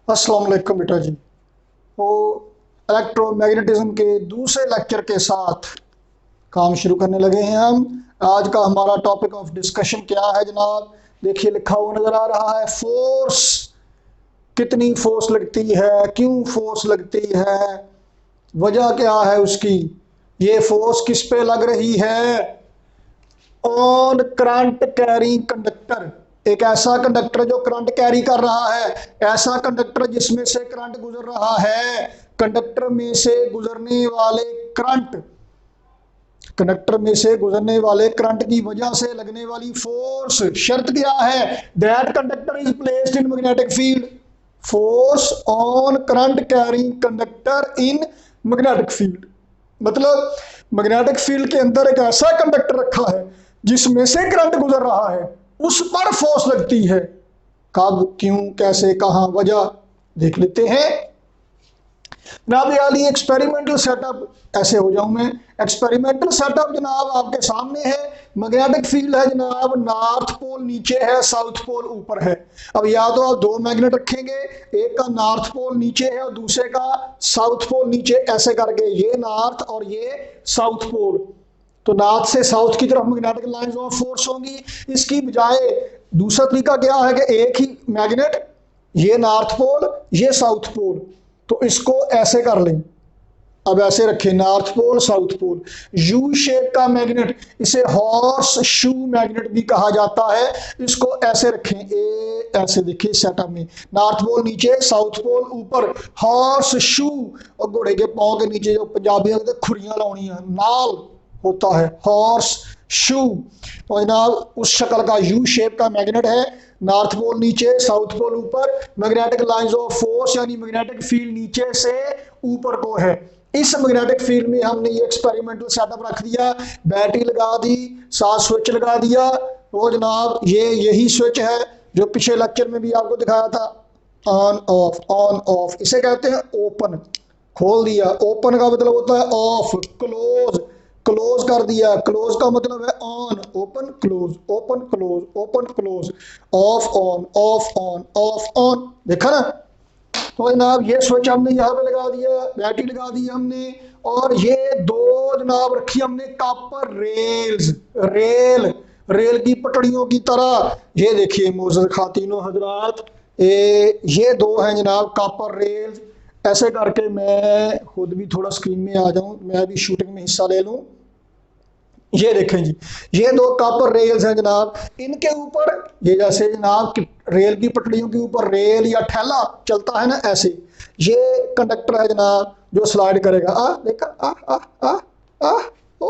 अस्सलाम वालेकुम बेटा जी। तो इलेक्ट्रोमैग्नेटिज्म के दूसरे लेक्चर के साथ काम शुरू करने लगे हैं हम। आज का हमारा टॉपिक ऑफ डिस्कशन क्या है जनाब? देखिए लिखा हुआ नजर आ रहा है, फोर्स। कितनी फोर्स लगती है, क्यों फोर्स लगती है, वजह क्या है उसकी, ये फोर्स किस पे लग रही है। ऑन करंट कैरिंग कंडक्टर, एक ऐसा कंडक्टर जो करंट कैरी कर रहा है, ऐसा कंडक्टर जिसमें से करंट गुजर रहा है। कंडक्टर में से गुजरने वाले करंट, कंडक्टर में से गुजरने वाले करंट की वजह से लगने वाली फोर्स। शर्त क्या है? That conductor is placed in magnetic field. Force on current carrying conductor in magnetic field, मतलब मैग्नेटिक फील्ड के अंदर एक ऐसा कंडक्टर रखा है जिसमें से करंट गुजर रहा है, उस पर फोर्स लगती है। कब, क्यों, कैसे, कहां, वजह देख लेते हैं जनाब। यानी एक्सपेरिमेंटल सेटअप, ऐसे हो जाऊं मैं। एक्सपेरिमेंटल सेटअप जनाब आपके सामने है। मैग्नेटिक फील्ड है जनाब, नॉर्थ पोल नीचे है, साउथ पोल ऊपर है। अब या तो आप दो मैग्नेट रखेंगे, एक का नॉर्थ पोल नीचे है और दूसरे का साउथ पोल नीचे, ऐसे करके ये नॉर्थ और ये साउथ पोल। तो नॉर्थ से साउथ की तरफ मैग्नेटिक लाइंस ऑफ फोर्स होंगी। इसकी बजाय दूसरा तरीका क्या है कि एक ही मैग्नेट, ये नॉर्थ पोल ये साउथ पोल, तो इसको ऐसे कर लें। अब ऐसे रखें, north pole south pole, U shape का मैग्नेट, इसे हॉर्स शू मैग्नेट भी कहा जाता है। इसको ऐसे रखें, ए ऐसे देखिए सेटअप में, नॉर्थ पोल नीचे साउथ पोल ऊपर, हॉर्स शू। और घोड़े के पांव के नीचे जो पंजाबियों के खुरियां लाउनी है, नाल होता है, हॉर्स शू। तो जनाब उस शक्ल का यू शेप का मैग्नेट है, नॉर्थ पोल नीचे साउथ पोल ऊपर, मैग्नेटिक लाइंस ऑफ फोर्स यानी मैग्नेटिक फील्ड नीचे से ऊपर को है। इस मैग्नेटिक फील्ड में हमने ये एक्सपेरिमेंटल सेटअप रख दिया, बैटरी लगा दी, साथ स्विच लगा दिया। तो जनाब ये यही स्विच है जो पिछले लेक्चर में भी आपको दिखाया था, ऑन ऑफ ऑन ऑफ, इसे कहते हैं ओपन। खोल दिया, ओपन का मतलब होता है ऑफ, क्लोज, क्लोज कर दिया, क्लोज का मतलब है on, open close, open close, open close, of on, of on, of on. देखा ना? तो जनाब ये स्विच हमने यहाँ पे लगा दिया, बैटरी लगा दी हमने, और ये दो जनाब रखी हमने कॉपर रेल्स, रेल, रेल की पटड़ियों की तरह। ये देखिए मोअज़्ज़ज़ खातिनों हजरात, ये दो हैं जनाब कॉपर रेल्स। ऐसे करके मैं खुद भी थोड़ा स्क्रीन में आ जाऊं, मैं भी शूटिंग में हिस्सा ले लूं। ये देखें जी, ये दो कॉपर रेल्स हैं जनाब, इनके ऊपर ये जैसे जनाब रेल की पटड़ियों के ऊपर रेल या ठेला चलता है ना, ऐसे ये कंडक्टर है जनाब जो स्लाइड करेगा। देखा, आ आ आ आ ओ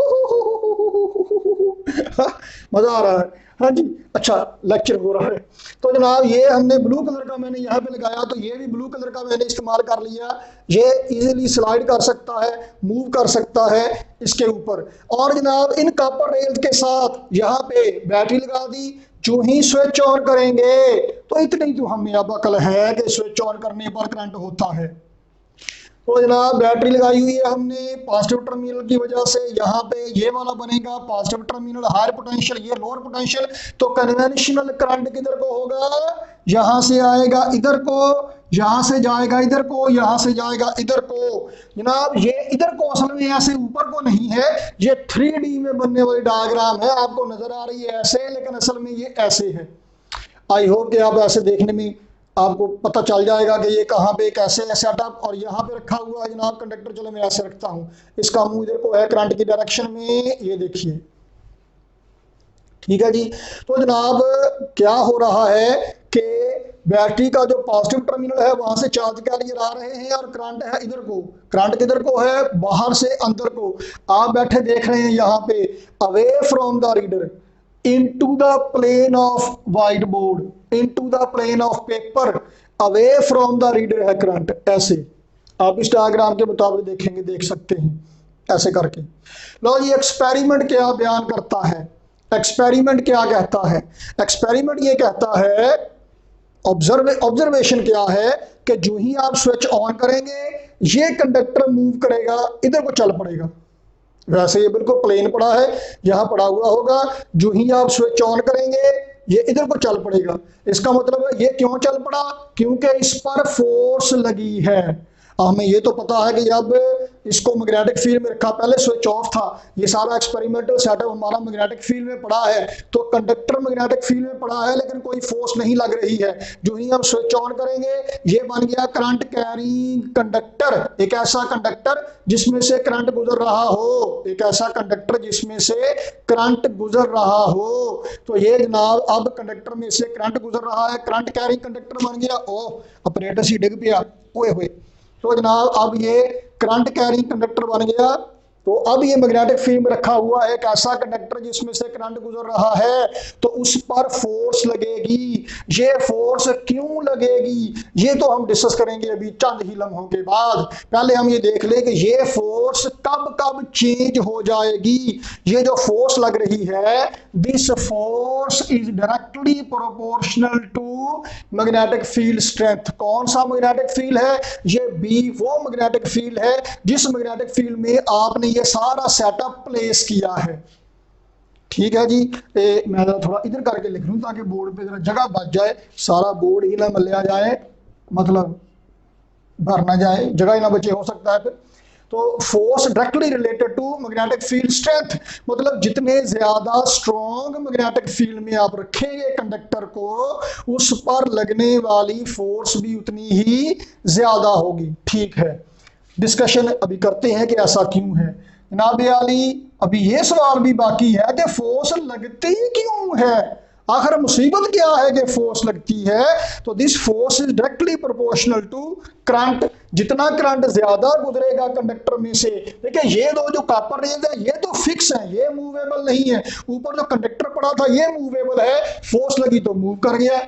मजा आ रहा है। हाँ जी, अच्छा लेक्चर हो रहा है। तो जनाब ये हमने ब्लू कलर का मैंने यहाँ पे लगाया, तो ये भी ब्लू कलर का मैंने इस्तेमाल कर लिया। ये इजीली स्लाइड कर सकता है, मूव कर सकता है इसके ऊपर। और जनाब इन कॉपर रेल्स के साथ यहाँ पे बैटरी लगा दी। जो ही स्विच ऑन करेंगे, तो इतनी तो हमें अब अकल है कि स्विच ऑन करने पर करंट होता है। तो जनाब बैटरी लगाई हुई है हमने पॉजिटिव टर्मिनल की वजह से, यहाँ पे ये वाला बनेगा पॉजिटिव टर्मिनल, हायर पोटेंशियल, ये लोअर पोटेंशियल। तो कन्वेंशनल करंट किधर को होगा? यहाँ से आएगा इधर को, यहाँ से जाएगा इधर को, यहाँ से जाएगा इधर को। जनाब ये इधर को असल में ऐसे ऊपर को नहीं है, ये 3D में बनने वाली डायग्राम है, आपको नजर आ रही है ऐसे, लेकिन असल में ये ऐसे है। आई होप कि आप ऐसे देखने में आपको पता चल जाएगा कि ये कहाँ पे कैसे है सेटअप। और यहाँ पे रखा हुआ है जनाब कंडक्टर, चलो मैं ऐसे रखता हूँ, इसका मुंह इधर को है करंट की डायरेक्शन में, ये देखिए, ठीक है जी। तो जनाब क्या हो रहा है कि बैटरी का जो पॉजिटिव टर्मिनल है वहां से चार्ज कैरियर आ रहे हैं और करंट है इधर को। करंट किधर को है? बाहर से अंदर को। आप बैठे देख रहे हैं यहाँ पे, away from the reader into the plane of whiteboard, into the plane of paper, away from the reader है करंट। ऐसे आप इस डायग्राम के मुताबिक देखेंगे, देख सकते हैं ऐसे करके। लो ये एक्सपेरिमेंट क्या बयान करता है, एक्सपेरिमेंट क्या कहता है? एक्सपेरिमेंट ये कहता है, ऑब्जर्वेशन क्या है कि जो ही आप स्विच ऑन करेंगे ये कंडक्टर मूव करेगा, इधर को चल पड़ेगा। वैसे ये बिल्कुल प्लेन पड़ा है, यहाँ पड़ा हुआ होगा, जो ही आप स्विच ऑन करेंगे ये इधर को चल पड़ेगा। इसका मतलब ये क्यों चल पड़ा, क्योंकि इस पर फोर्स लगी है। हमें ये तो पता है कि अब इसको मैग्नेटिक फील्ड में रखा, पहले स्विच ऑफ था, ये सारा एक्सपेरिमेंटल सेटअप हमारा मैग्नेटिक फील्ड में पड़ा है, तो कंडक्टर मैग्नेटिक फील्ड में पड़ा है लेकिन कोई फोर्स नहीं लग रही है। जो ही हम स्विच ऑन करेंगे ये बन गया करंट कैरिंग कंडक्टर, एक ऐसा कंडक्टर जिसमें से करंट गुजर रहा हो, एक ऐसा कंडक्टर जिसमें से करंट गुजर रहा हो। तो ये जनाब अब कंडक्टर में से करंट गुजर रहा है, करंट कैरिंग कंडक्टर बन गया। ओ ऑपरेटर ही डिग पिया, ओए होए। तो जनाब अब ये करंट कैरिंग कंडक्टर बन गया। तो अब ये मैग्नेटिक फील्ड में रखा हुआ है एक ऐसा कंडक्टर जिसमें से करंट गुजर रहा है, तो उस पर फोर्स लगेगी। ये फोर्स क्यों लगेगी ये तो हम डिस्कस करेंगे अभी चंद ही लम्हों के बाद। पहले हम ये देख लें कि ये फोर्स कब कब चेंज हो जाएगी। ये जो फोर्स लग रही है, this force is directly proportional to magnetic field strength. कौन सा मैग्नेटिक फील्ड है, ये बी वो मैग्नेटिक फील्ड है जिस मैग्नेटिक फील्ड में आपने ये सारा सेटअप प्लेस किया है। ठीक है जी, मैं थोड़ा इधर करके लिख लूं ताकि बोर्ड पे जरा जगह बच जाए, सारा बोर्ड ही ना मलिया जाए, मतलब भर ना जाए, जगह ही ना बचे, हो सकता है फिर। तो force directly related to magnetic field strength, मतलब जितने ज्यादा स्ट्रॉन्ग मैग्नेटिक फील्ड में आप रखेंगे कंडक्टर को, उस पर लगने वाली फोर्स भी उतनी ही ज्यादा होगी। ठीक है, डिस्कशन अभी करते हैं कि ऐसा क्यों है। जनाब आली अभी ये सवाल भी बाकी है कि फोर्स लगती क्यों है, आखिर मुसीबत क्या है कि फोर्स लगती है। तो this force is directly proportional to current, जितना करंट ज्यादा गुजरेगा कंडक्टर में से। देखिए ये दो जो कॉपर रेज है ये तो फिक्स है, ये मूवेबल नहीं है। ऊपर जो कंडक्टर पड़ा था ये मूवेबल है, फोर्स लगी तो मूव कर गया।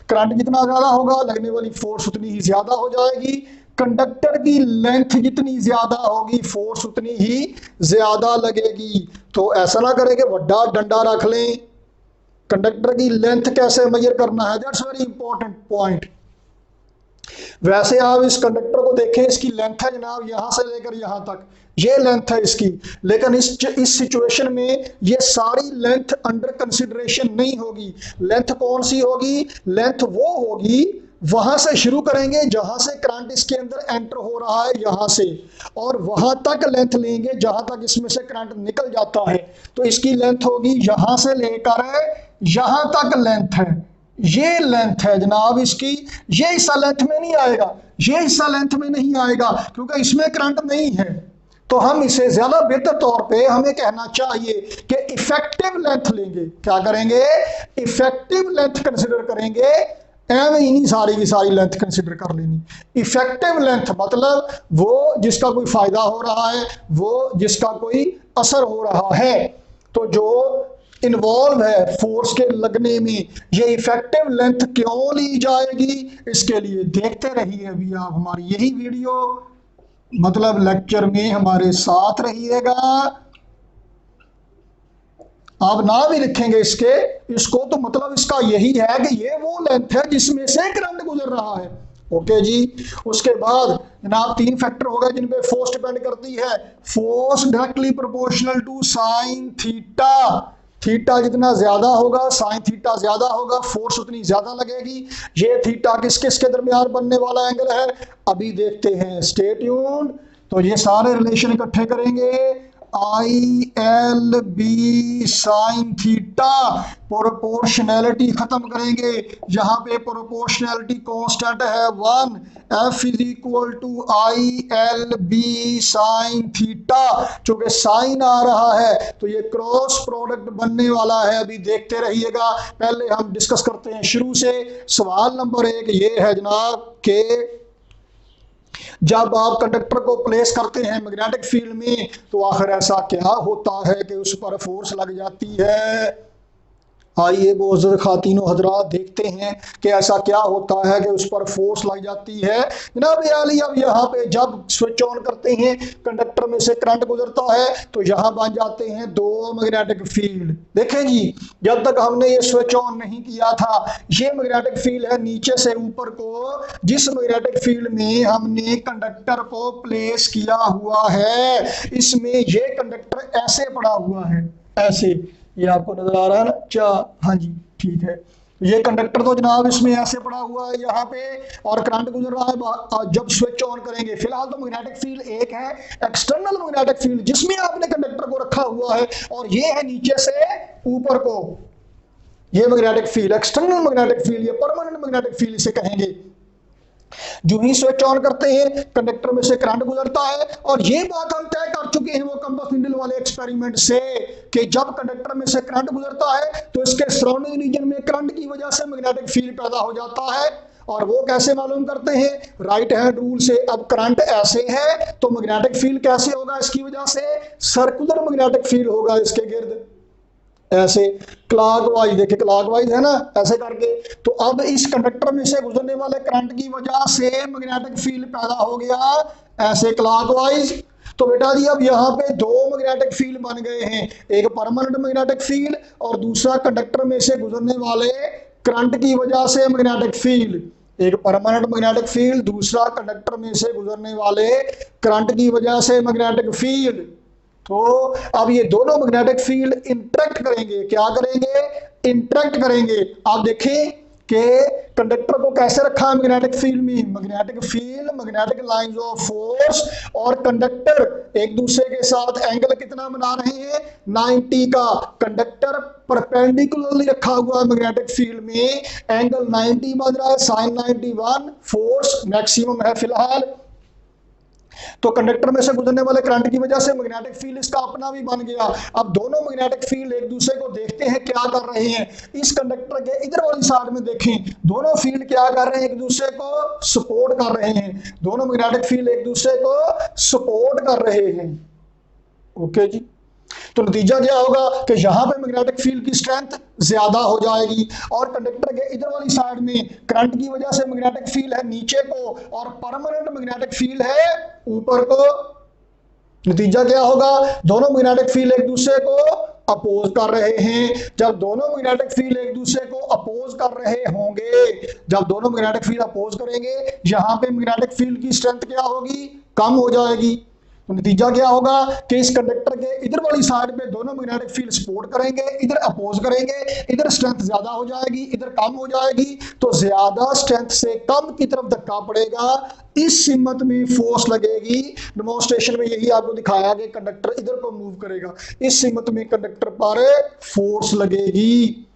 करंट जितना ज्यादा होगा लगने वाली फोर्स उतनी ही ज्यादा हो जाएगी। कंडक्टर की लेंथ जितनी ज्यादा होगी फोर्स उतनी ही ज्यादा लगेगी। तो ऐसा ना करें कि बड़ा डंडा रख लें। कंडक्टर की लेंथ कैसे मेजर करना है, दैट्स वेरी इंपॉर्टेंट पॉइंट। वैसे आप इस कंडक्टर को देखें, इसकी लेंथ है जनाब यहां से लेकर यहां तक, ये लेंथ है इसकी, लेकिन इस सिचुएशन में ये सारी लेंथ अंडर कंसिडरेशन नहीं होगी। लेंथ कौन सी होगी, लेंथ वो होगी वहां से शुरू करेंगे जहां से करंट इसके अंदर एंटर हो रहा है यहां से, और वहां तक लेंथ लेंगे जहां तक इसमें से करंट निकल जाता है। तो इसकी लेंथ होगी यहां से लेकर यहां तक लेंथ है, ये लेंथ है जनाब इसकी। ये हिस्सा लेंथ में नहीं आएगा, ये हिस्सा लेंथ में नहीं आएगा क्योंकि इसमें करंट नहीं है। तो हम इसे ज्यादा बेहतर तौर पे हमें कहना चाहिए कि इफेक्टिव लेंथ लेंगे। क्या करेंगे, इफेक्टिव लेंथ कंसिडर करेंगे। एवं ही नहीं सारी की सारी लेंथ कंसिडर कर लेनी। इफेक्टिव लेंथ मतलब वो जिसका कोई फायदा हो रहा है, वो जिसका कोई असर हो रहा है। तो जो इन्वॉल्व है फोर्स के लगने में, ये इफेक्टिव लेंथ क्यों ली जाएगी, इसके लिए देखते रहिए अभी आप हमारी यही वीडियो, मतलब लेक्चर में हमारे साथ रहिएगा। आप ना भी लिखेंगे इसको तो मतलब इसका यही है कि ये वो लेंथ है जिसमें से करंट गुजर रहा है। ओके जी, उसके बाद जनाब 3 फैक्टर हो गए जिन पे फोर्स डिपेंड करती है। Force directly proportional to sine theta, theta जितना ज्यादा होगा साइन थीटा ज्यादा होगा, फोर्स उतनी ज्यादा लगेगी। ये थीटा किस किस के दरमियान बनने वाला एंगल है अभी देखते हैं, स्टे ट्यून्ड। तो ये सारे रिलेशन इकट्ठे करेंगे, I L B sine theta, proportionality खत्म करेंगे, यहाँ पे प्रोपोर्शनैलिटी कांस्टेंट है 1, F is equal to I L B sine theta. चूंकि साइन आ रहा है तो ये क्रॉस प्रोडक्ट बनने वाला है, अभी देखते रहिएगा। पहले हम डिस्कस करते हैं शुरू से। सवाल नंबर 1 ये है जनाब के जब आप कंडक्टर को प्लेस करते हैं मैग्नेटिक फील्ड में तो आखिर ऐसा क्या होता है कि उस पर फोर्स लग जाती है। आइए मोअज़्ज़ज़ ख़ातीनो हज़रात देखते हैं कि ऐसा क्या होता है कि उस पर फोर्स लग जाती है। जनाब आली अब यहाँ पे जब स्विच ऑन करते हैं कंडक्टर में से करंट गुजरता है तो यहाँ बन जाते हैं 2 मैग्नेटिक फील्ड। देखें जी, जब तक हमने ये स्विच ऑन नहीं किया था, ये मैग्नेटिक फील्ड है नीचे से ऊपर को, जिस मैग्नेटिक फील्ड में हमने कंडक्टर को प्लेस किया हुआ है, इसमें ये कंडक्टर ऐसे पड़ा हुआ है, ऐसे, ये आपको नजर आ रहा है ना, हाँ जी ठीक है, ये कंडक्टर तो जनाब इसमें ऐसे पड़ा हुआ है यहाँ पे और करंट गुजर रहा है। जब स्विच ऑन करेंगे, फिलहाल तो मैग्नेटिक फील्ड एक है, एक्सटर्नल मैग्नेटिक फील्ड जिसमें आपने कंडक्टर को रखा हुआ है, और ये है नीचे से ऊपर को, ये magnetic field, external magnetic field, ये परमानेंट मैग्नेटिक फील्ड इसे कहेंगे। जो ही स्विच ऑन करते हैं कंडक्टर में से करंट गुजरता है, और ये बात हम तय कर चुके हैं वो कंपस नीडल वाले एक्सपेरिमेंट से कि जब कंडक्टर में से करंट गुजरता है तो इसके सराउंडिंग रीजन में करंट की वजह से मैग्नेटिक फील्ड पैदा हो जाता है। और वो कैसे मालूम करते हैं? राइट हैंड रूल से। अब करंट ऐसे है तो मैग्नेटिक फील्ड कैसे होगा? इसकी वजह से सर्कुलर मैग्नेटिक फील्ड होगा इसके गिर्द, ऐसे क्लॉकवाइज, देखिए क्लॉकवाइज है ना, ऐसे करके। तो अब इस कंडक्टर में से गुजरने वाले करंट की वजह से मैग्नेटिक फील्ड पैदा हो गया ऐसे क्लॉकवाइज। तो बेटा जी अब यहाँ पे दो मैग्नेटिक फील्ड बन गए हैं, एक परमानेंट मैग्नेटिक फील्ड और दूसरा कंडक्टर में से गुजरने वाले करंट की वजह से मैग्नेटिक फील्ड। एक परमानेंट मैग्नेटिक फील्ड, दूसरा कंडक्टर में से गुजरने वाले करंट की वजह से मैग्नेटिक फील्ड। तो अब ये दोनों मैग्नेटिक फील्ड इंटरेक्ट करेंगे, क्या करेंगे? इंटरेक्ट करेंगे। आप देखें कि कंडक्टर को कैसे रखा है मैग्नेटिक फील्ड में, magnetic field, magnetic lines of force और कंडक्टर एक दूसरे के साथ एंगल कितना बना रहे हैं? 90 का। कंडक्टर परपेंडिकुलरली रखा हुआ है मैग्नेटिक फील्ड में, एंगल 90 बन रहा है, sin 91, फोर्स मैक्सिमम है फिलहाल। तो कंडक्टर में से गुजरने वाले करंट की वजह से मैग्नेटिक फील्ड इसका अपना भी बन गया। अब दोनों मैग्नेटिक फील्ड एक दूसरे को देखते हैं क्या कर रहे हैं। इस कंडक्टर के इधर वाली साइड में देखें, दोनों फील्ड क्या कर रहे हैं? एक दूसरे को सपोर्ट कर रहे हैं। दोनों मैग्नेटिक फील्ड एक दूसरे को सपोर्ट कर रहे हैं। ओके जी, तो नतीजा क्या होगा कि यहां पे मैग्नेटिक फील्ड की स्ट्रेंथ ज्यादा हो जाएगी, और कंडक्टर के इधर वाली साइड में करंट की वजह से मैग्नेटिक फील्ड है नीचे को और परमानेंट मैग्नेटिक फील्ड है ऊपर को। नतीजा क्या होगा? दोनों मैग्नेटिक फील्ड एक दूसरे को अपोज कर रहे हैं। जब दोनों मैग्नेटिक फील्ड एक दूसरे को अपोज कर रहे होंगे, जब दोनों मैग्नेटिक फील्ड अपोज करेंगे, यहां पे मैग्नेटिक फील्ड की स्ट्रेंथ क्या होगी? कम हो जाएगी। तो नतीजा क्या होगा कि इस कंडक्टर के इधर वाली साइड पे दोनों मैग्नेटिक फील्ड सपोर्ट करेंगे, इधर अपोज करेंगे, इधर स्ट्रेंथ ज्यादा हो जाएगी, इधर कम हो जाएगी। तो ज्यादा स्ट्रेंथ से कम की तरफ धक्का पड़ेगा, इस सिमत में फोर्स लगेगी। डेमोन्स्ट्रेशन में यही आपको दिखाया कि कंडक्टर इधर को मूव करेगा, इस सिमत में कंडक्टर पर फोर्स लगेगी।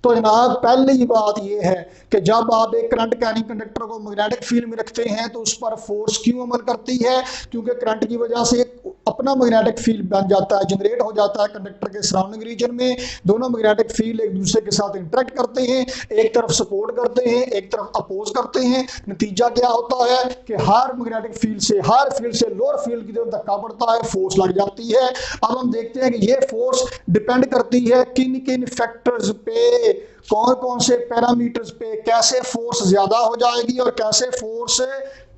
तो जनाब पहली बात यह है कि जब आप एक करंट कैरिंग कंडक्टर को मैग्नेटिक फील्ड में रखते हैं तो उस पर फोर्स क्यों अमल करती है? क्योंकि करंट की वजह से एक अपना मैग्नेटिक फील्ड बन जाता है, जनरेट हो जाता है कंडक्टर के सराउंडिंग रीजन में। दोनों मैग्नेटिक फील्ड एक दूसरे के साथ इंटरेक्ट करते हैं, एक तरफ सपोर्ट करते हैं, एक तरफ अपोज करते हैं। नतीजा क्या होता है कि हर मैग्नेटिक फील्ड से, हर फील्ड से लोअर फील्ड की तरफ धक्का पड़ता है, फोर्स लग जाती है। अब हम देखते हैं कि ये फोर्स डिपेंड करती है किन किन फैक्टर्स पे, कौन कौन से पैरामीटर्स पे, कैसे फोर्स ज्यादा हो जाएगी और कैसे फोर्स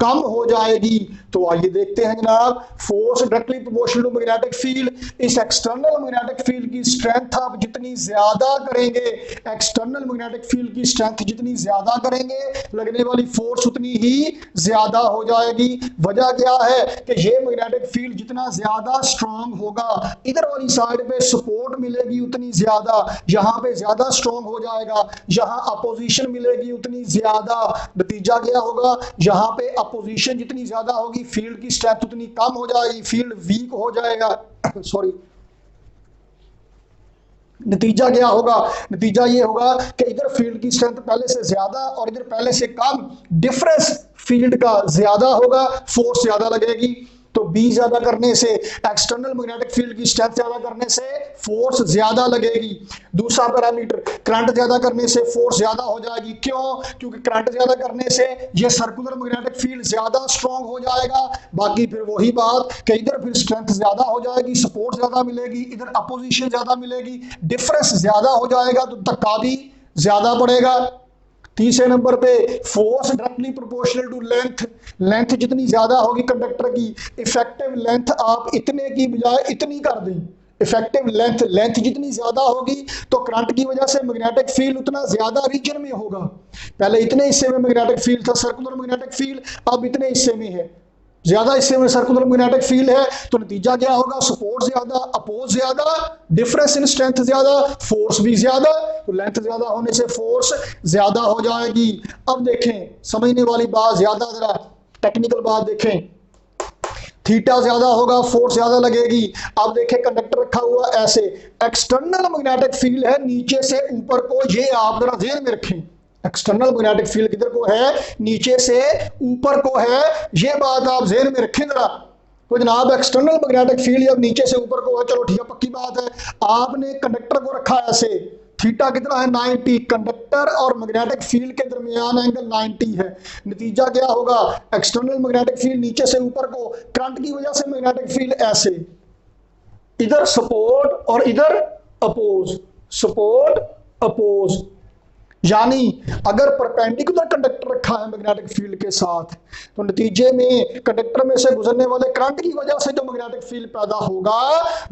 कम हो जाएगी। तो आइए देखते हैं जनाब। Force directly proportional to magnetic field. इस एक्सटर्नल मैग्नेटिक फील्ड की स्ट्रेंथ आप जितनी ज्यादा करेंगे, एक्सटर्नल मैग्नेटिक फील्ड की स्ट्रेंथ जितनी ज्यादा करेंगे, लगने वाली फोर्स उतनी ही ज्यादा हो जाएगी। वजह क्या है कि ये मैग्नेटिक फील्ड जितना ज्यादा स्ट्रांग होगा, इधर वाली साइड पे सपोर्ट मिलेगी उतनी ज्यादा, यहाँ पे ज्यादा स्ट्रांग हो जाएगा, यहाँ अपोजिशन मिलेगी उतनी ज्यादा। नतीजा क्या होगा? यहाँ पे अपोजिशन जितनी ज्यादा होगी, फील्ड की स्ट्रेंथ उतनी कम हो जाएगी, फील्ड वीक हो जाएगा। सॉरी, नतीजा क्या होगा? नतीजा ये होगा कि इधर फील्ड की स्ट्रेंथ पहले से ज्यादा और इधर पहले से कम, डिफरेंस फील्ड का ज्यादा होगा, फोर्स ज्यादा लगेगी। तो बी ज्यादा करने से, एक्सटर्नल मैग्नेटिक फील्ड की स्ट्रेंथ ज्यादा करने से फोर्स ज्यादा लगेगी। दूसरा पैरामीटर, करंट ज्यादा करने से फोर्स ज्यादा हो जाएगी। क्यों? क्योंकि करंट ज्यादा करने से ये सर्कुलर मैग्नेटिक फील्ड ज्यादा स्ट्रांग हो जाएगा। बाकी फिर वही बात कि इधर फिर स्ट्रेंथ ज्यादा हो जाएगी, सपोर्ट ज्यादा मिलेगी, इधर अपोजिशन ज्यादा मिलेगी, डिफरेंस ज्यादा हो जाएगा तो धक्का भी ज्यादा पड़ेगा। तीसरे नंबर पे force directly proportional to length. Length जितनी ज्यादा होगी कंडक्टर की, इफेक्टिव लेंथ आप इतने की बजाय इतनी कर दें। इफेक्टिव लेंथ जितनी ज्यादा होगी तो करंट की वजह से मैग्नेटिक फील्ड उतना ज्यादा रीजन में होगा। पहले इतने हिस्से में मैग्नेटिक फील्ड था, सर्कुलर मैग्नेटिक फील्ड, अब इतने हिस्से में है। ज्यादा हिस्से में सर्कुलर मैग्नेटिक फील्ड है तो नतीजा क्या होगा, सपोर्ट ज्यादा, अपोज ज्यादा, डिफरेंस इन स्ट्रेंथ ज्यादा, फोर्स भी ज्यादा, तो लेंथ ज्यादा होने से फोर्स ज्यादा हो जाएगी। अब देखें समझने वाली बात, ज्यादा जरा टेक्निकल बात देखें, थीटा ज्यादा होगा फोर्स ज्यादा लगेगी। अब देखें कंडक्टर रखा हुआ ऐसे, एक्सटर्नल मैग्नेटिक फील्ड है नीचे से ऊपर को, ये आप जरा ध्यान में रखें, एक्सटर्नल मैग्नेटिक फील्ड किधर को है, नीचे से ऊपर को है, ये बात आप ध्यान में रखें जरा। तो जनाब एक्सटर्नल मैग्नेटिक फील्ड जब नीचे से ऊपर को है, चलो ठीक है पक्की बात है, आपने कंडक्टर को रखा ऐसे, थीटा कितना है 90, कंडक्टर और मैग्नेटिक फील्ड के दरमियान एंगल 90 है। नतीजा क्या होगा, एक्सटर्नल मैग्नेटिक फील्ड नीचे से ऊपर को, करंट की वजह से मैग्नेटिक फील्ड ऐसे, इधर सपोर्ट और इधर अपोज, सपोर्ट अपोज, यानी अगर परपेंडिकुलर कंडक्टर रखा है मैग्नेटिक फील्ड के साथ तो नतीजे में कंडक्टर में से गुजरने वाले करंट की वजह से जो मैग्नेटिक फील्ड पैदा होगा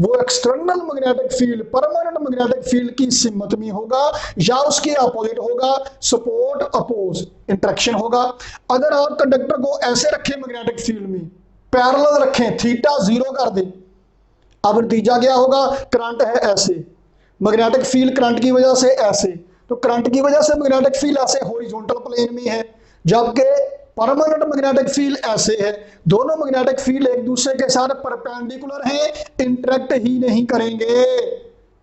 वो external magnetic field permanent magnetic field की सिमत में होगा या उसके अपोजिट होगा, सपोर्ट अपोज इंटरेक्शन होगा। अगर आप कंडक्टर को ऐसे रखें मैग्नेटिक फील्ड में, पैरेलल रखें, थीटा 0 कर दें, अब नतीजा क्या होगा, करंट है ऐसे, मैग्नेटिक फील्ड करंट की वजह से ऐसे, तो करंट की वजह से मैग्नेटिक फील्ड ऐसे हॉरिजॉन्टल प्लेन में है, जबकि परमानेंट मैग्नेटिक फील्ड ऐसे है। दोनों मैग्नेटिक फील्ड एक दूसरे के साथ परपेंडिकुलर हैं, इंटरेक्ट ही नहीं करेंगे।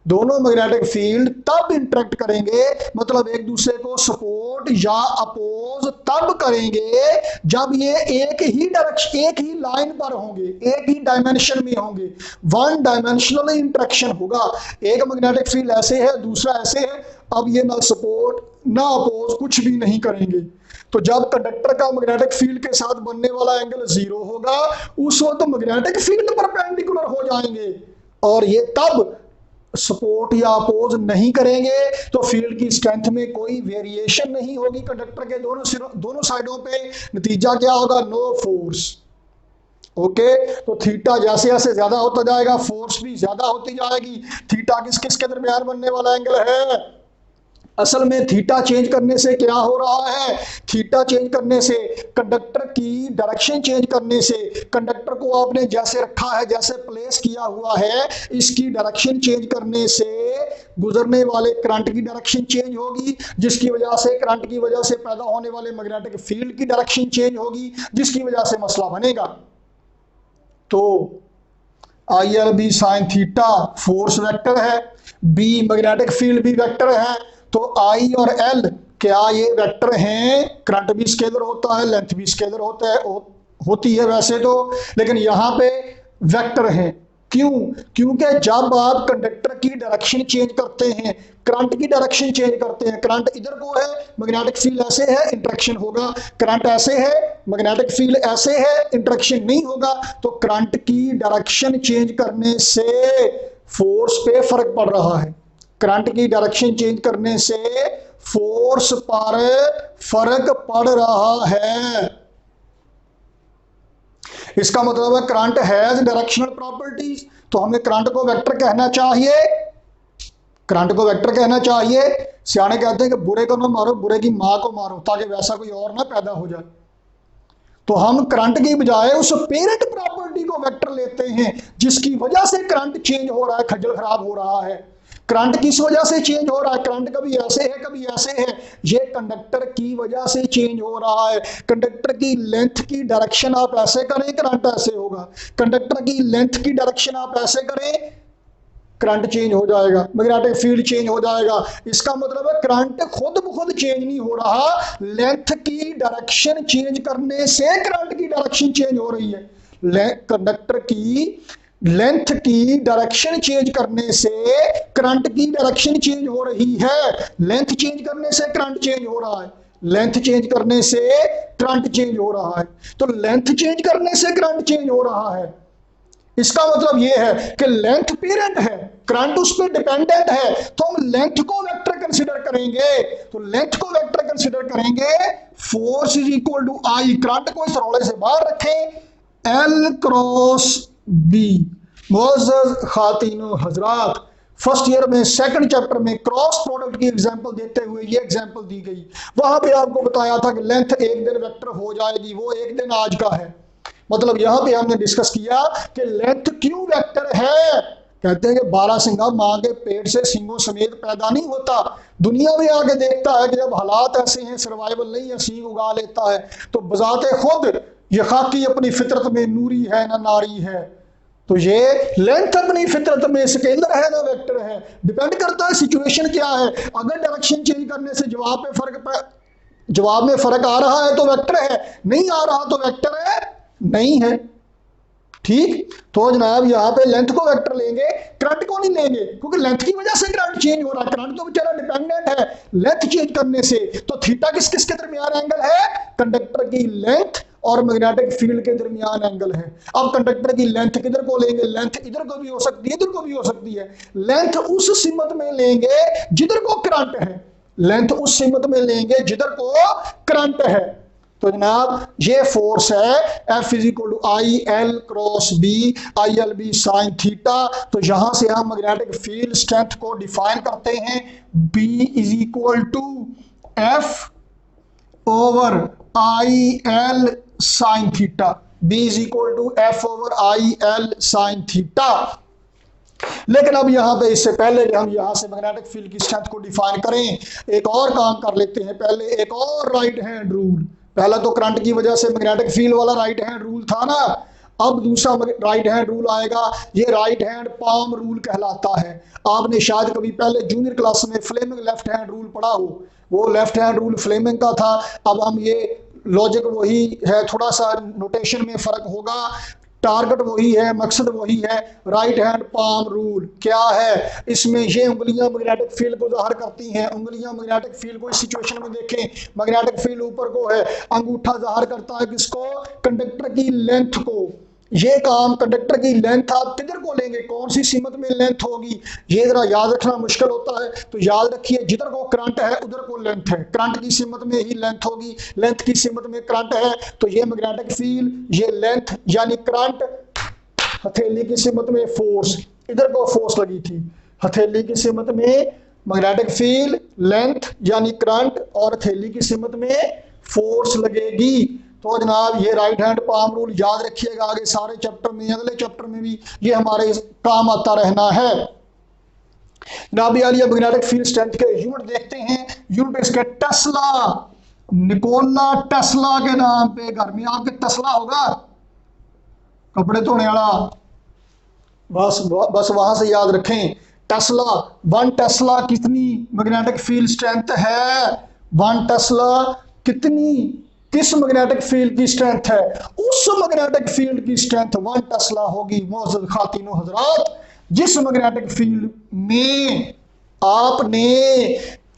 दोनों मैग्नेटिक फील्ड तब इंटरेक्ट करेंगे, मतलब एक दूसरे को सपोर्ट या अपोज तब करेंगे जब ये एक ही डायरेक्शन, एक ही लाइन पर होंगे, एक ही डायमेंशन में होंगे, वन डायमेंशनल इंटरेक्शन होगा। एक मैग्नेटिक फील्ड ऐसे है, दूसरा ऐसे है, अब ये ना सपोर्ट ना अपोज कुछ भी नहीं करेंगे। तो जब कंडक्टर का मैग्नेटिक फील्ड के साथ बनने वाला एंगल 0 होगा, उस वक्त तो मैग्नेटिक फील्ड परपेंडिकुलर हो जाएंगे और ये तब सपोर्ट या अपोज नहीं करेंगे, तो फील्ड की स्ट्रेंथ में कोई वेरिएशन नहीं होगी कंडक्टर के दोनों साइडों पे। नतीजा क्या होगा, नो फोर्स। ओके, तो थीटा जैसे जैसे ज्यादा होता जाएगा फोर्स भी ज्यादा होती जाएगी। थीटा किस किस के दरमियान बनने वाला एंगल है, असल में थीटा चेंज करने से क्या हो रहा है, थीटा चेंज करने से, कंडक्टर की डायरेक्शन चेंज करने से, कंडक्टर को आपने जैसे रखा है, जैसे प्लेस किया हुआ है, इसकी डायरेक्शन चेंज करने से गुजरने वाले करंट की डायरेक्शन चेंज होगी, जिसकी वजह से करंट की वजह से पैदा होने वाले मैग्नेटिक फील्ड की डायरेक्शन चेंज होगी, जिसकी वजह से मसला बनेगा। तो IL/B sin theta force vector है, B मैग्नेटिक फील्ड भी वेक्टर है, तो I और L क्या ये वेक्टर हैं, करंट भी स्केलर होता है, लेंथ भी स्केलर होता है, होती है वैसे तो, लेकिन यहाँ पे वेक्टर है। क्यों, क्योंकि जब आप कंडक्टर की डायरेक्शन चेंज करते हैं, करंट की डायरेक्शन चेंज करते हैं, करंट इधर को है, मैग्नेटिक फील्ड ऐसे है, इंटरेक्शन होगा, करंट ऐसे है, मैग्नेटिक फील्ड ऐसे है, इंटरेक्शन नहीं होगा। तो करंट की डायरेक्शन चेंज करने से फोर्स पे फर्क पड़ रहा है, करंट की डायरेक्शन चेंज करने से फोर्स पर फर्क पड़ रहा है। इसका मतलब है करंट हैज डायरेक्शनल प्रॉपर्टीज, तो हमें करंट को वेक्टर कहना चाहिए, करंट को वेक्टर कहना चाहिए। सियाने कहते हैं कि बुरे को ना मारो, बुरे की मां को मारो, ताकि वैसा कोई और ना पैदा हो जाए। तो हम करंट की बजाय उस पेरेंट प्रॉपर्टी को वेक्टर लेते हैं जिसकी वजह से करंट चेंज हो रहा है, खज्जल खराब हो रहा है। करंट किस वजह से चेंज हो रहा है, करंट कभी ऐसे है कभी ऐसे है, ये कंडक्टर की वजह से चेंज हो रहा है। कंडक्टर की लेंथ की डायरेक्शन आप ऐसे करें, करंट ऐसे होगा, कंडक्टर की लेंथ की डायरेक्शन आप ऐसे करें, करंट चेंज हो जाएगा, मैग्नेटिक फील्ड चेंज हो जाएगा। इसका मतलब है करंट खुद ब खुद चेंज नहीं हो रहा, लेंथ की डायरेक्शन चेंज करने से करंट की डायरेक्शन चेंज हो रही है। कंडक्टर की लेंथ की डायरेक्शन चेंज करने से करंट की डायरेक्शन चेंज हो रही है, लेंथ चेंज करने से करंट चेंज हो रहा है, लेंथ चेंज करने से करंट चेंज हो रहा है। तो लेंथ चेंज करने से करंट चेंज हो रहा है, इसका मतलब यह है कि लेंथ पेरेंट है, करंट उस पर डिपेंडेंट है, तो हम लेंथ को वेक्टर कंसीडर करेंगे। तो लेंथ को वेक्टर कंसीडर करेंगे, force is equal to I, current को इस रौले से बाहर रखें, L क्रॉस B। मोअज़्ज़ज़ खातिनो हजरात, फर्स्ट ईयर में सेकंड चैप्टर में क्रॉस प्रोडक्ट की एग्जांपल देते हुए ये एग्जांपल दी गई, वहां पे आपको बताया था कि लेंथ एक दिन वेक्टर हो जाएगी, वो एक दिन आज का है, मतलब यहाँ पे हमने डिस्कस किया कि लेंथ क्यों वेक्टर है। कहते हैं कि बारहसिंगा माँ के पेट से सींगों समेत पैदा नहीं होता, दुनिया में आके देखता है कि जब हालात ऐसे हैं, सर्वाइवल नहीं है, सींग उगा लेता है। तो बजाते खुद ये खाकी अपनी फितरत में नूरी है ना नारी है। तो ये लेंथ अपनी फितरत में स्केलर है ना वेक्टर है, डिपेंड करता है सिचुएशन क्या है। अगर डायरेक्शन चेंज करने से जवाब में फर्क आ रहा है तो वेक्टर है, नहीं आ रहा तो वेक्टर है नहीं है। ठीक, तो जनाब यहाँ पे लेंथ को वेक्टर लेंगे, करंट को नहीं लेंगे, क्योंकि लेंथ की वजह से करंट चेंज हो रहा है। करंट तो बेचारा डिपेंडेंट है लेंथ चेंज करने से। तो थीटा किस किस के दरमियान एंगल है? कंडक्टर की लेंथ और मैग्नेटिक फील्ड के दरमियान एंगल है। अब कंडक्टर की लेंथ किधर को लेंगे? लेंथ इधर को भी हो सकती है, इधर को भी हो सकती है। लेंथ उस सिमत में लेंगे जिधर को करंट है, लेंथ उस सिमत में लेंगे जिधर को करंट है। तो जनाब ये फोर्स है F is equal to I L cross B, I L B sine theta. तो यहां से हम मैग्नेटिक फील्ड स्ट्रेंथ को डिफाइन करते हैं, B is equal to F over I L sine theta, B is equal to F over I L sine theta. लेकिन अब यहाँ पे इससे पहले कि हम यहाँ से मैग्नेटिक फील्ड की स्ट्रेंथ को डिफाइन करें, एक और काम कर लेते हैं। पहले एक और राइट हैंड रूल, पहला तो करंट की वजह से मैग्नेटिक फील्ड वाला राइट हैंड रूल था ना, अब दूसरा राइट हैंड रूल आएगा। ये राइट हैंड पाम रूल कहलाता है। आपने शायद कभी पहले जूनियर क्लास में फ्लेमिंग लेफ्ट हैंड रूल पढ़ा हो, वो लेफ्ट हैंड रूल फ्लेमिंग का था। अब हम ये लॉजिक वही है, थोड़ा सा नोटेशन में फर्क होगा, टारगेट वही है, मकसद वही है। राइट हैंड पाम रूल क्या है? इसमें ये उंगलियां मैग्नेटिक फील्ड को ज़ाहिर करती हैं। उंगलियां मैग्नेटिक फील्ड को, इस सिचुएशन में देखें मैग्नेटिक फील्ड ऊपर को है, अंगूठा ज़ाहिर करता है किसको? कंडक्टर की लेंथ को। ये काम कंडक्टर की लेंथ आप किधर को लेंगे, कौन सी सीमत में लेंथ होगी, ये जरा याद रखना मुश्किल होता है। तो याद रखिए जिधर को करंट है उधर को लेंथ है, करंट की सीमत में ही लेंथ होगी, लेंथ की सीमत में करंट है। तो ये मैग्नेटिक फील्ड, ये लेंथ यानी करंट, हथेली की सीमत में फोर्स, इधर को फोर्स लगी थी, हथेली की सीमत में मैग्नेटिक फील्ड, लेंथ यानी करंट, और हथेली की सीमत में फोर्स लगेगी। तो जनाब ये राइट हैंड पाम रूल याद रखिएगा, आगे सारे चैप्टर में, अगले चैप्टर में भी ये हमारे काम आता रहना है। जनाब यार ये मैग्नेटिक फील्ड स्ट्रेंथ के यूनिट देखते हैं। यूनिट इसके टेस्ला, निकोला टेस्ला के नाम पे घर में आपके टेस्ला होगा कपड़े धोने वाला, बस वहां से याद रखें टेस्ला। 1 टेस्ला कितनी मैग्नेटिक फील्ड स्ट्रेंथ है? 1 टेस्ला कितनी, किस मैग्नेटिक फील्ड की स्ट्रेंथ है? उस मैग्नेटिक फील्ड की स्ट्रेंथ 1 टेस्ला होगी। मोअज़्ज़ज़ खातिनो हज़रात, जिस मैग्नेटिक फील्ड में आपने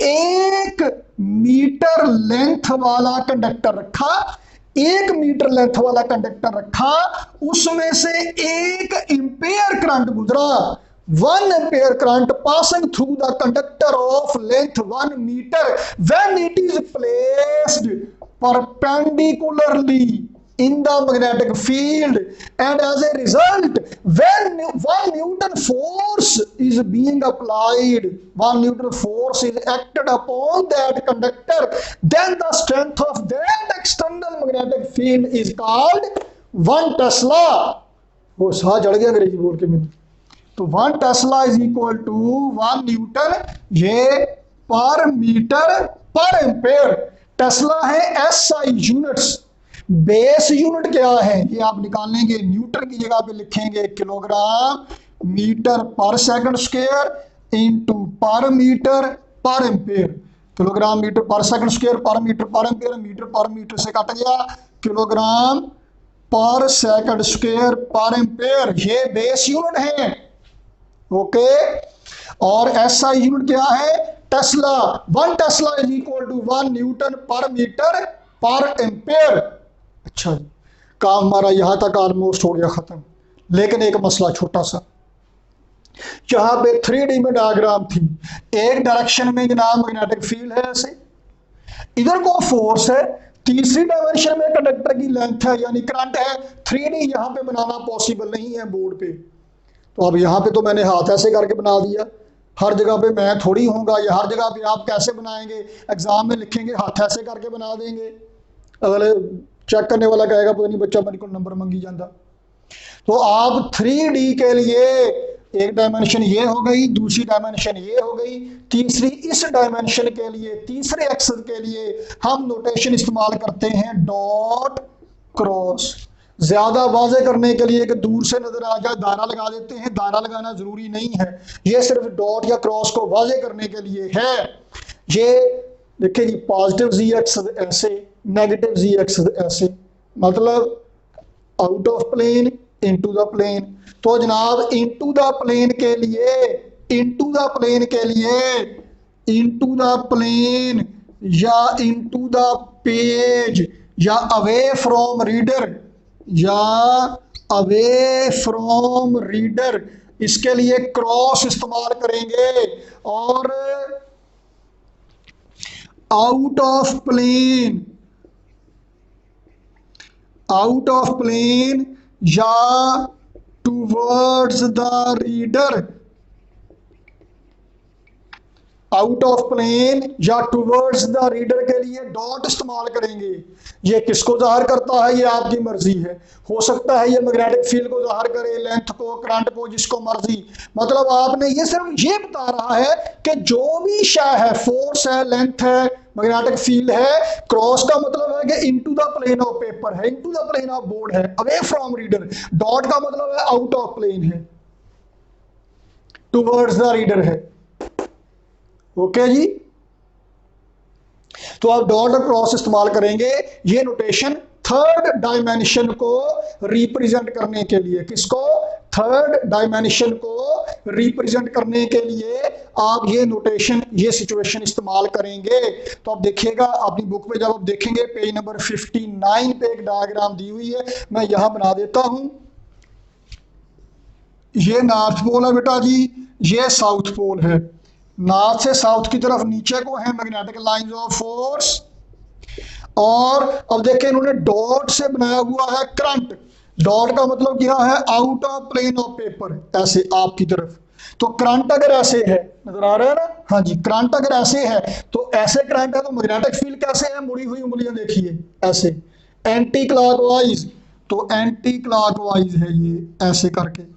1 मीटर लेंथ वाला कंडक्टर रखा, 1 मीटर लेंथ वाला कंडक्टर रखा, उसमें से 1 एम्पेयर करंट गुजरा, 1 ampere current passing through the conductor of length 1 meter when it is placed perpendicularly in the magnetic field, and as a result when 1 Newton force is being applied, 1 Newton force is acted upon that conductor, then the strength of that external magnetic field is called 1 Tesla। वो साह चढ़ गया अंग्रेजी बोल के मैंने। तो 1 tesla is equal to 1 newton, ये पर मीटर पर एम्पेयर। टेस्ला है एसआई यूनिट्स, बेस यूनिट क्या है ये आप निकालेंगे, न्यूटन की जगह पे लिखेंगे kilogram metre per second square into per metre पर ampere. Kilogram metre per second square per ampere, metre per metre से कट गया, kilogram per second square per ampere, ये बेस यूनिट है। ओके, और एसआई यूनिट क्या है? Tesla. 1 tesla is equal to 1 newton per metre पर ampere. अच्छा जी, काम हमारा यहां तक ऑलमोस्ट हो गया खत्म, लेकिन एक मसला छोटा सा, यहां पे 3D में डायग्राम थी। एक डायरेक्शन में जनाब मैग्नेटिक फील्ड है ऐसे, इधर को फोर्स है, तीसरी डायमेंशन में कंडक्टर की लेंथ है यानी करंट है। 3D यहां पे बनाना पॉसिबल नहीं है बोर्ड पे, तो अब यहाँ पे तो मैंने हाथ ऐसे करके बना दिया, हर जगह पे मैं थोड़ी होऊंगा, या हर जगह पे आप कैसे बनाएंगे, एग्जाम में लिखेंगे हाथ ऐसे करके बना देंगे, अगले चेक करने वाला कहेगा पता नहीं बच्चा मेरे को नंबर मंगी जाता। तो आप 3D के लिए एक डायमेंशन ये हो गई, दूसरी डायमेंशन ये हो गई, तीसरी इस डायमेंशन के लिए, तीसरे एक्सेस के लिए हम नोटेशन इस्तेमाल करते हैं डॉट क्रॉस। ज्यादा वाजे करने के लिए कि दूर से नजर आ जाए दायरा लगा देते हैं, दायरा लगाना जरूरी नहीं है, ये सिर्फ डॉट या क्रॉस को वाजे करने के लिए है। ये देखिए जी, पॉजिटिव जी एक्सेस ऐसे, नेगेटिव जी एक्सेस ऐसे, मतलब out of plane into the plane. तो जनाब इनटू द प्लेन के लिए, इनटू द प्लेन के लिए, इनटू द प्लेन या इनटू द पेज या अवे फ्रॉम रीडर, या अवे फ्रॉम रीडर, इसके लिए क्रॉस इस्तेमाल करेंगे। और out of plane, out of plane या towards the reader, out of plane या टूवर्ड्स द रीडर के लिए डॉट इस्तेमाल करेंगे। ये किसको जाहिर करता है, ये आपकी मर्जी है। हो सकता है ये मैग्नेटिक फील्ड को जाहिर करे, लेंथ को, करंट को, जिसको मर्जी। मतलब आपने ये सिर्फ ये बता रहा है कि जो भी शय है, फोर्स है, लेंथ है, मैग्नेटिक फील्ड है, क्रॉस का मतलब है कि into the plane of paper है, into the plane of board है, अवे फ्रॉम रीडर। डॉट का मतलब है आउट ऑफ प्लेन है, टूवर्ड्स द रीडर है। ओके जी, तो आप डॉट और क्रॉस इस्तेमाल करेंगे। ये नोटेशन थर्ड डायमेंशन को रिप्रेजेंट करने के लिए, किसको, थर्ड डायमेंशन को रिप्रेजेंट करने के लिए आप ये नोटेशन, ये सिचुएशन इस्तेमाल करेंगे। तो आप देखिएगा अपनी बुक में, जब आप देखेंगे पेज नंबर 59 पे एक डायग्राम दी हुई है, मैं यहां बना देता हूं। ये नॉर्थ पोल है बेटा जी, ये साउथ पोल है। नॉर्थ से साउथ की तरफ नीचे को है मैग्नेटिक लाइंस ऑफ फोर्स, और अब देखें इन्होंने डॉट से बनाया हुआ है करंट। डॉट का मतलब क्या है, out of plane of paper, ऐसे आपकी तरफ। तो करंट अगर ऐसे है, नजर आ रहा है ना, हाँ जी, करंट अगर ऐसे है तो ऐसे करंट है, तो मैग्नेटिक फील्ड कैसे है, मुड़ी हुई उंगलियां देखिए ऐसे, एंटी क्लॉकवाइज। तो एंटी क्लॉकवाइज है ये, ऐसे करके।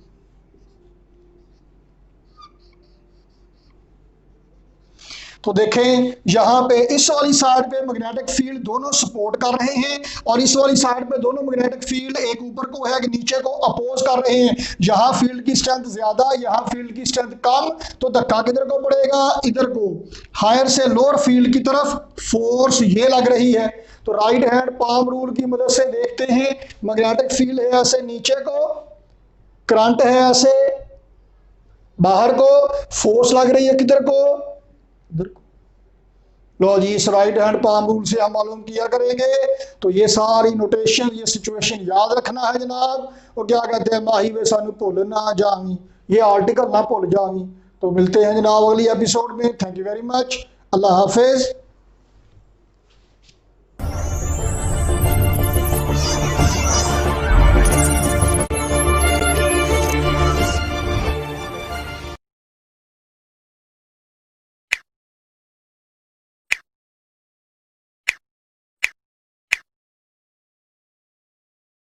तो देखें यहां पे इस वाली साइड पे मैग्नेटिक फील्ड दोनों सपोर्ट कर रहे हैं, और इस वाली साइड पे दोनों मैग्नेटिक फील्ड एक ऊपर को है कि नीचे को अपोज कर रहे हैं। यहां फील्ड की स्ट्रेंथ ज्यादा, यहां फील्ड की स्ट्रेंथ कम, तो धक्का किधर को पड़ेगा, इधर को, हायर से लोअर फील्ड की तरफ फोर्स ये लग रही है। तो राइट हैंड पाम रूल की मदद से देखते हैं, मैग्नेटिक फील्ड है ऐसे नीचे को, करंट है ऐसे बाहर को, फोर्स लग रही है किधर को, लो जी, इस राइट हैंड पाम रूल से हम मालूम किया करेंगे। तो ये सारी नोटेशन, ये सिचुएशन याद रखना है जनाब। और क्या कहते हैं, माही वे सानू भुल ना जावी, ये आर्टिकल ना भुल जावी। तो मिलते हैं जनाब अगली एपिसोड में। Thank you very much, Allah Hafiz.